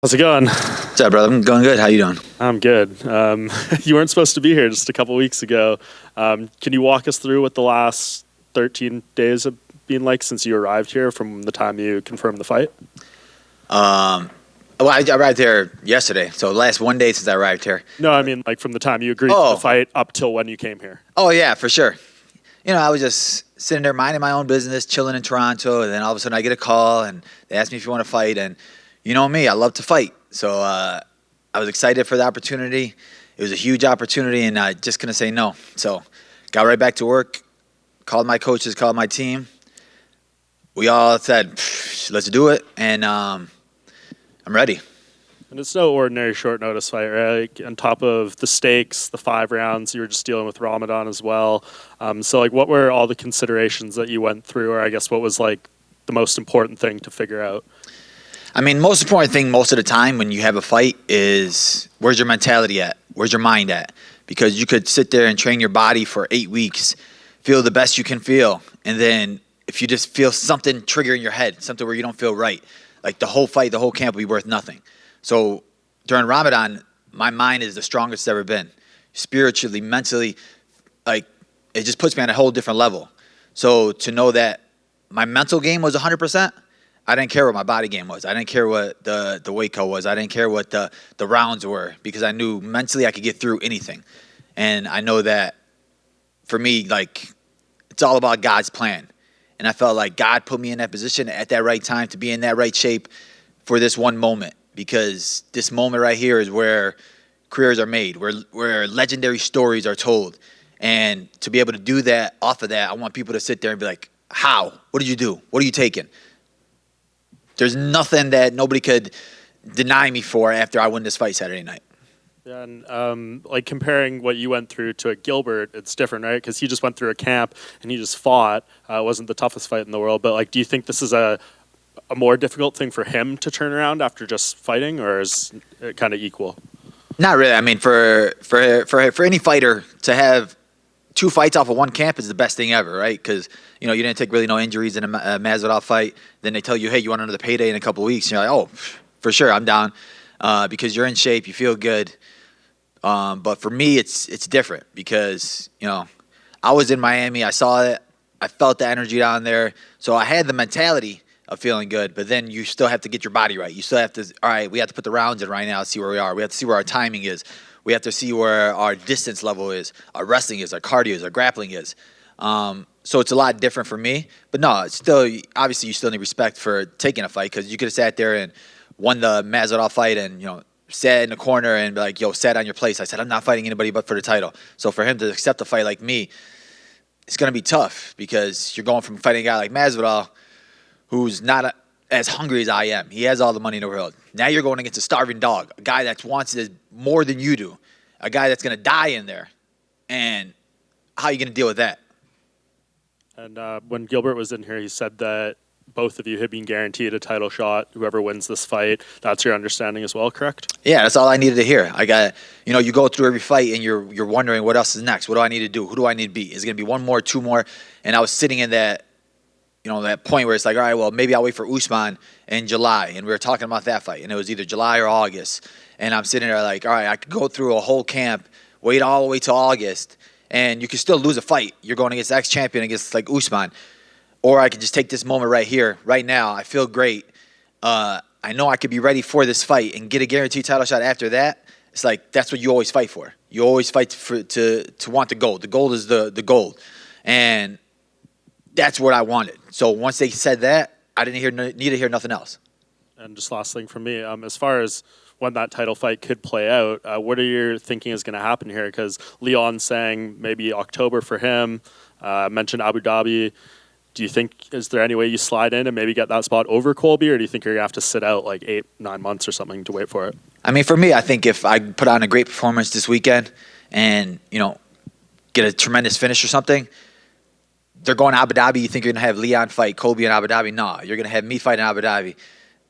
How's it going? What's up, brother? I'm going good. How you doing? I'm good. You weren't supposed to be here just a couple weeks ago. Can you walk us through what the last 13 days have been like since you arrived here from the time you confirmed the fight? Well, I arrived here yesterday, so the last one day since I arrived here. No, I mean like from the time you agreed to the fight up till when you came here. Oh, yeah, for sure. I was just sitting there minding my own business, chilling in Toronto, and then all of a sudden I get a call, and they ask me if you want to fight, and you know me, I love to fight. So I was excited for the opportunity. It was a huge opportunity, and I just couldn't say no. So got right back to work, called my coaches, called my team. We all said, let's do it, and I'm ready. And it's no ordinary short notice fight, right? Like, on top of the stakes, the 5 rounds, you were just dealing with Ramadan as well. So what were all the considerations that you went through, or I guess what was like the most important thing to figure out? I mean, most important thing most of the time when you have a fight is where's your mentality at? Where's your mind at? Because you could sit there and train your body for 8 weeks, feel the best you can feel, and then if you just feel something trigger in your head, something where you don't feel right, like the whole fight, the whole camp will be worth nothing. So during Ramadan, my mind is the strongest it's ever been. Spiritually, mentally, like it just puts me on a whole different level. So to know that my mental game was 100%, I didn't care what my body game was. I didn't care what the weight cut was. I didn't care what the rounds were because I knew mentally I could get through anything. And I know that for me, like, it's all about God's plan. And I felt like God put me in that position at that right time to be in that right shape for this one moment, because this moment right here is where careers are made, where legendary stories are told. And to be able to do that off of that, I want people to sit there and be like, how? What did you do? What are you taking? There's nothing that nobody could deny me for after I win this fight Saturday night. Yeah, and like comparing what you went through to a Gilbert, it's different, right? Because he just went through a camp and he just fought. It wasn't the toughest fight in the world, but like, do you think this is a more difficult thing for him to turn around after just fighting, or is it kind of equal? Not really. I mean, for any fighter to have 2 fights off of one camp is the best thing ever, right? Because you didn't take really no injuries in a Masvidal fight. Then they tell you, hey, you want another payday in a couple of weeks. And you're like, oh, for sure, I'm down, because you're in shape, you feel good. But for me, it's different because I was in Miami, I saw it, I felt the energy down there, so I had the mentality of feeling good. But then you still have to get your body right. You still have to. All right, we have to put the rounds in right now, see where we are. We have to see where our timing is. We have to see where our distance level is, our wrestling is, our cardio is, our grappling is. So it's a lot different for me. But no, it's still, obviously you still need respect for taking a fight, because you could have sat there and won the Masvidal fight and, sat in the corner and be like, yo, sat on your place. I said, I'm not fighting anybody but for the title. So for him to accept a fight like me, it's going to be tough, because you're going from fighting a guy like Masvidal who's not as hungry as I am. He has all the money in the world. Now you're going against a starving dog, a guy that wants it more than you do, a guy that's going to die in there. And how are you going to deal with that? And when Gilbert was in here, he said that both of you had been guaranteed a title shot. Whoever wins this fight, that's your understanding as well, correct? Yeah, that's all I needed to hear. I got, you go through every fight and you're wondering what else is next. What do I need to do? Who do I need to beat? Is it going to be 1 more, 2 more? And I was sitting in that, that point where it's like, all right, well, maybe I'll wait for Usman in July. And we were talking about that fight, and it was either July or August. And I'm sitting there like, all right, I could go through a whole camp, wait all the way till August, and you can still lose a fight. You're going against ex-champion, against like Usman. Or I could just take this moment right here, right now. I feel great. I know I could be ready for this fight and get a guaranteed title shot after that. It's like, that's what you always fight for. You always fight to want the gold. The gold is the gold. And that's what I wanted. So once they said that, I didn't need to hear nothing else. And just last thing from me, as far as when that title fight could play out, what are you thinking is going to happen here? Because Leon's saying maybe October for him. Mentioned Abu Dhabi. Do you think, is there any way you slide in and maybe get that spot over Colby, or do you think you're going to have to sit out like 8-9 months or something to wait for it? I mean, for me, I think if I put on a great performance this weekend and, get a tremendous finish or something, they're going to Abu Dhabi. You think you're going to have Leon fight Colby in Abu Dhabi? No, you're going to have me fight in Abu Dhabi.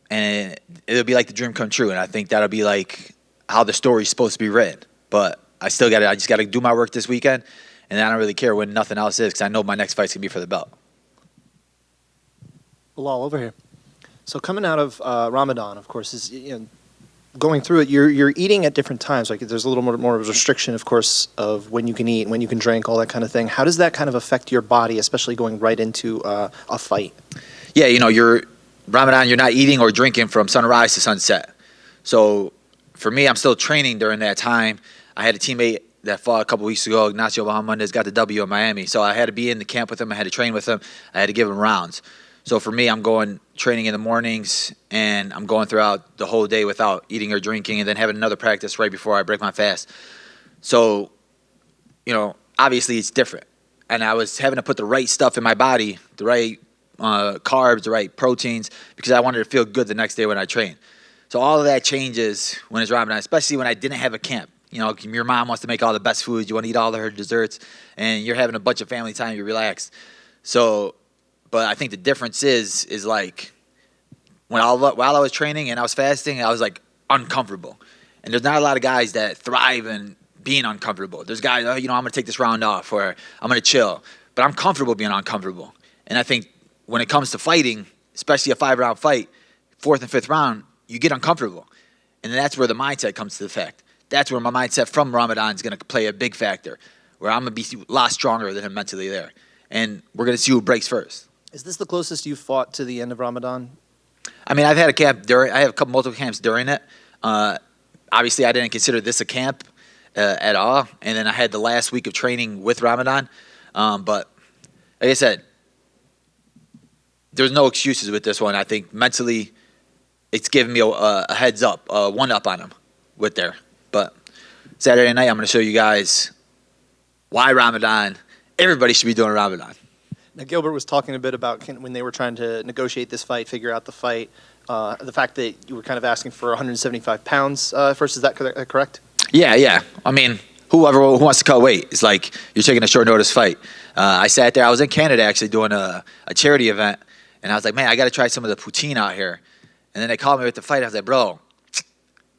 And it'll be like the dream come true. And I think that'll be like how the story's supposed to be written. But I just got to do my work this weekend. And I don't really care when nothing else is, because I know my next fight's going to be for the belt. Belal, over here. So coming out of Ramadan, of course, is going through it, you're eating at different times. Like there's a little more of a restriction, of course, of when you can eat, when you can drink, all that kind of thing. How does that kind of affect your body, especially going right into a fight? Yeah, you're Ramadan. You're not eating or drinking from sunrise to sunset. So for me, I'm still training during that time. I had a teammate that fought a couple weeks ago, Ignacio Bahamondes, got the W in Miami. So I had to be in the camp with him. I had to train with him. I had to give him rounds. So for me, I'm going training in the mornings, and I'm going throughout the whole day without eating or drinking, and then having another practice right before I break my fast. So, obviously it's different. And I was having to put the right stuff in my body, the right carbs, the right proteins, because I wanted to feel good the next day when I train. So all of that changes when it's Ramadan, especially when I didn't have a camp. Your mom wants to make all the best foods. You want to eat all of her desserts, and you're having a bunch of family time. You relax. So, but I think the difference is like while I was training and I was fasting, I was like uncomfortable. And there's not a lot of guys that thrive in being uncomfortable. There's guys, I'm going to take this round off, or I'm going to chill. But I'm comfortable being uncomfortable. And I think when it comes to fighting, especially a 5-round fight, 4th and 5th round, you get uncomfortable. And that's where the mindset comes to the fact. That's where my mindset from Ramadan is going to play a big factor, where I'm going to be a lot stronger than him mentally there. And we're going to see who breaks first. Is this the closest you've fought to the end of Ramadan? I mean, I've had a camp I have multiple camps during it. Obviously, I didn't consider this a camp at all. And then I had the last week of training with Ramadan. But like I said, there's no excuses with this one. I think mentally, it's giving me a heads up, one up on him with there. But Saturday night, I'm going to show you guys why Ramadan. Everybody should be doing Ramadan. Now, Gilbert was talking a bit about when they were trying to negotiate this fight, figure out the fight, the fact that you were kind of asking for 175 pounds first. Is that correct? Yeah. I mean, who wants to cut weight? It's like you're taking a short notice fight. I sat there. I was in Canada actually doing a charity event, and I was like, man, I got to try some of the poutine out here. And then they called me with the fight. I was like, bro,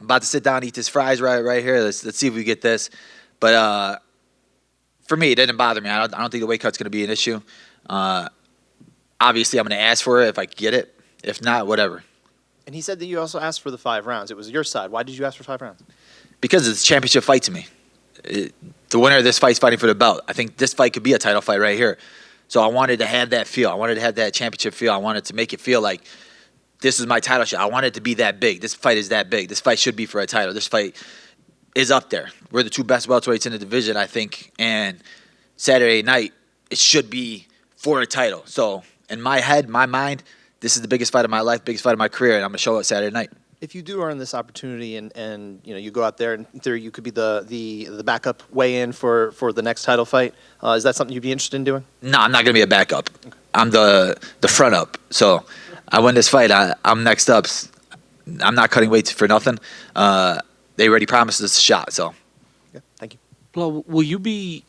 I'm about to sit down and eat this fries right here. Let's see if we get this. But for me, it didn't bother me. I don't think the weight cut's going to be an issue. Obviously, I'm going to ask for it if I get it. If not, whatever. And he said that you also asked for the 5 rounds. It was your side. Why did you ask for 5 rounds? Because it's a championship fight to me. The winner of this fight's fighting for the belt. I think this fight could be a title fight right here. So I wanted to have that feel. I wanted to have that championship feel. I wanted to make it feel like this is my title shot. I want it to be that big. This fight is that big. This fight should be for a title. This fight is up there. We're the 2 best welterweights in the division, I think. And Saturday night, it should be for a title. So in my head, my mind, this is the biggest fight of my life, biggest fight of my career, and I'm going to show it Saturday night. If you do earn this opportunity and you go out there and in theory you could be the backup weigh-in for the next title fight, is that something you'd be interested in doing? No, I'm not going to be a backup. Okay. I'm the front up. So I win this fight, I'm next up. I'm not cutting weight for nothing. They already promised us a shot, so. Yeah, thank you. Well, will you be,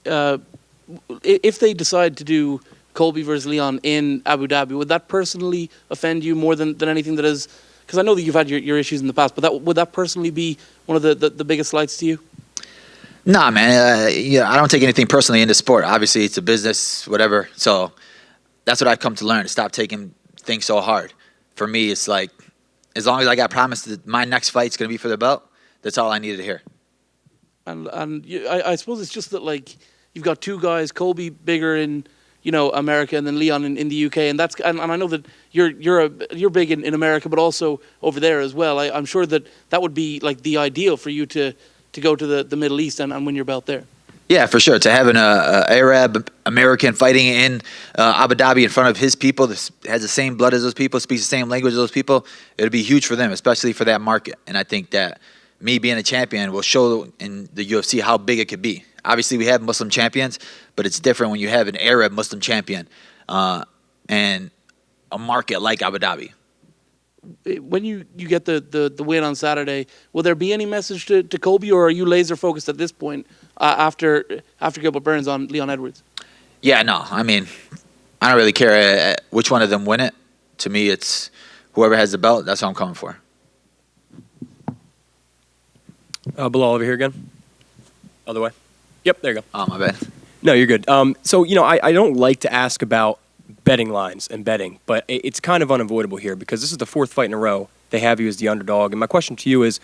if they decide to do Colby versus Leon in Abu Dhabi, would that personally offend you more than anything that is? Because I know that you've had your issues in the past, but would that personally be one of the biggest slights to you? Nah, man. I don't take anything personally in this sport. Obviously, it's a business, whatever. So that's what I've come to learn, to stop taking things so hard. For me, it's like, as long as I got promised that my next fight's going to be for the belt, that's all I needed to hear. And I suppose it's just that, like, you've got 2 guys, Colby bigger in America, and then Leon in the UK, and I know that you're big in America, but also over there as well. I'm sure that would be like the ideal for you to go to the Middle East and win your belt there. Yeah, for sure. To have an Arab American fighting in Abu Dhabi in front of his people, that has the same blood as those people, speaks the same language as those people, it would be huge for them, especially for that market. And I think that me being a champion will show in the UFC how big it could be. Obviously, we have Muslim champions, but it's different when you have an Arab Muslim champion and a market like Abu Dhabi. When you get the win on Saturday, will there be any message to Colby, or are you laser focused at this point after Gilbert Burns on Leon Edwards? Yeah, no. I mean, I don't really care which one of them win it. To me, it's whoever has the belt. That's what I'm coming for. Belal over here again. Other way. Yep, there you go. Oh, my bad. No, you're good. So, I don't like to ask about betting lines and betting, but it's kind of unavoidable here because this is the 4th fight in a row they have you as the underdog. And my question to you is,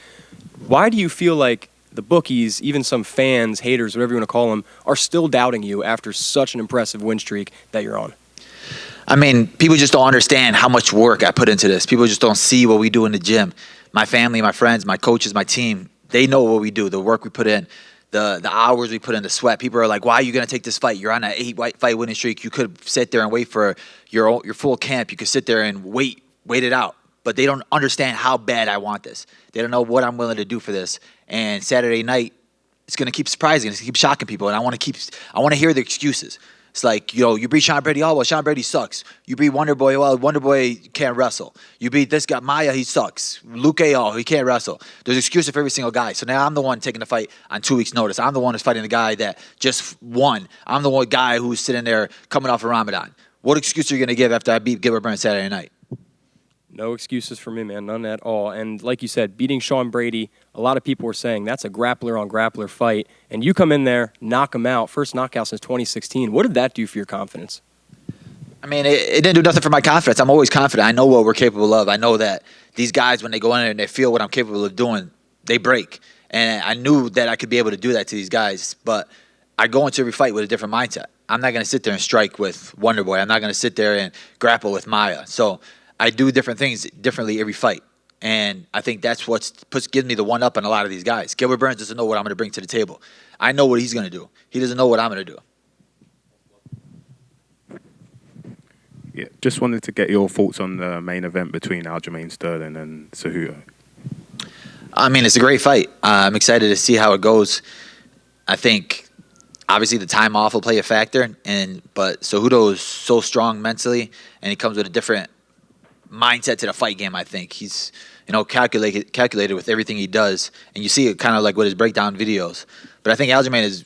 Why do you feel like the bookies, even some fans, haters, whatever you want to call them, are still doubting you after such an impressive win streak that you're on? I mean, people just don't understand how much work I put into this. People just don't see what we do in the gym. My family, my friends, my coaches, my team, they know what we do, the work we put in, the hours we put in, the sweat. People are like, why are you going to take this fight? You're on an 8-fight winning streak. You could sit there and wait for your full camp. You could sit there and wait it out. But they don't understand how bad I want this. They don't know what I'm willing to do for this. And Saturday night, it's going to keep surprising. It's going to keep shocking people. And I want to hear the excuses. It's like, you beat Sean Brady. Oh, well, Sean Brady sucks. You beat Wonder Boy. Well, Wonder Boy can't wrestle. You beat this guy, Maya, he sucks. Luke, oh, he can't wrestle. There's excuses for every single guy. So now I'm the one taking the fight on 2 weeks' notice. I'm the one who's fighting the guy that just won. I'm the one guy who's sitting there coming off of Ramadan. What excuse are you going to give after I beat Gilbert Burns Saturday night? No excuses for me, man. None at all. And like you said, beating Sean Brady, a lot of people were saying that's a grappler-on-grappler fight. And you come in there, knock him out. First knockout since 2016. What did that do for your confidence? I mean, it didn't do nothing for my confidence. I'm always confident. I know what we're capable of. I know that these guys, when they go in there and they feel what I'm capable of doing, they break. And I knew that I could be able to do that to these guys. But I go into every fight with a different mindset. I'm not going to sit there and strike with Wonder Boy. I'm not going to sit there and grapple with Maya. So I do different things differently every fight. And I think that's what gives me the one-up on a lot of these guys. Gilbert Burns doesn't know what I'm going to bring to the table. I know what he's going to do. He doesn't know what I'm going to do. Yeah, just wanted to get your thoughts on the main event between Aljamain Sterling and Cejudo. I mean, it's a great fight. I'm excited to see how it goes. I think, obviously, the time off will play a factor. But Cejudo is so strong mentally, and he comes with a different mindset to the fight game. I think he's calculated with everything he does, and you see it kind of like with his breakdown videos. But I think Aljamain is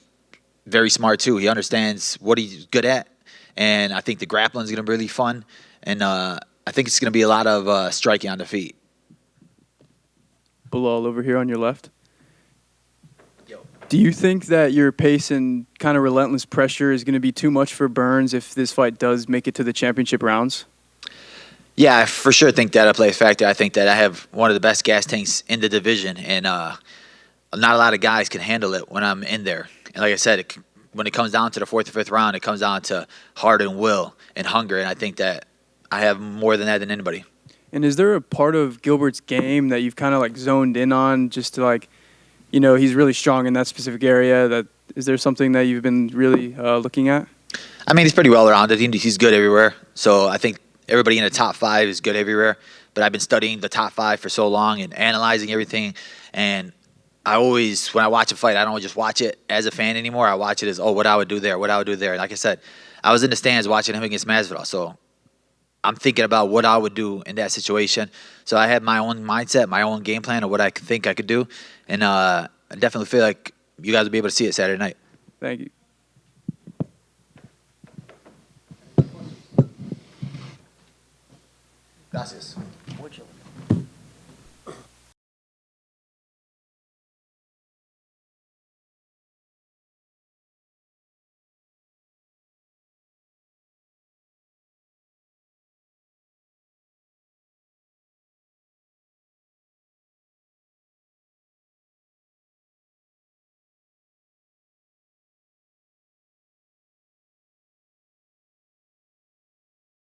very smart too. He understands what he's good at, and I think the grappling is going to be really fun. And I think it's going to be a lot of striking on the feet. Belal over here on your left. Do you think that your pace and kind of relentless pressure is going to be too much for Burns if this fight does make it to the championship rounds? Yeah, I for sure think that'll play a factor. I think that I have one of the best gas tanks in the division, and not a lot of guys can handle it when I'm in there. And like I said, when it comes down to the 4th or 5th round, it comes down to heart and will and hunger, and I think that I have more than that than anybody. And is there a part of Gilbert's game that you've kind of like zoned in on just to he's really strong in that specific area? Is there something that you've been really looking at? I mean, he's pretty well-rounded. He's good everywhere. So I think everybody in the top 5 is good everywhere. But I've been studying the top 5 for so long and analyzing everything. And I always, when I watch a fight, I don't just watch it as a fan anymore. I watch it as, what I would do there, what I would do there. And like I said, I was in the stands watching him against Masvidal. So I'm thinking about what I would do in that situation. So I had my own mindset, my own game plan of what I think I could do. And I definitely feel like you guys will be able to see it Saturday night. Thank you. Gracias.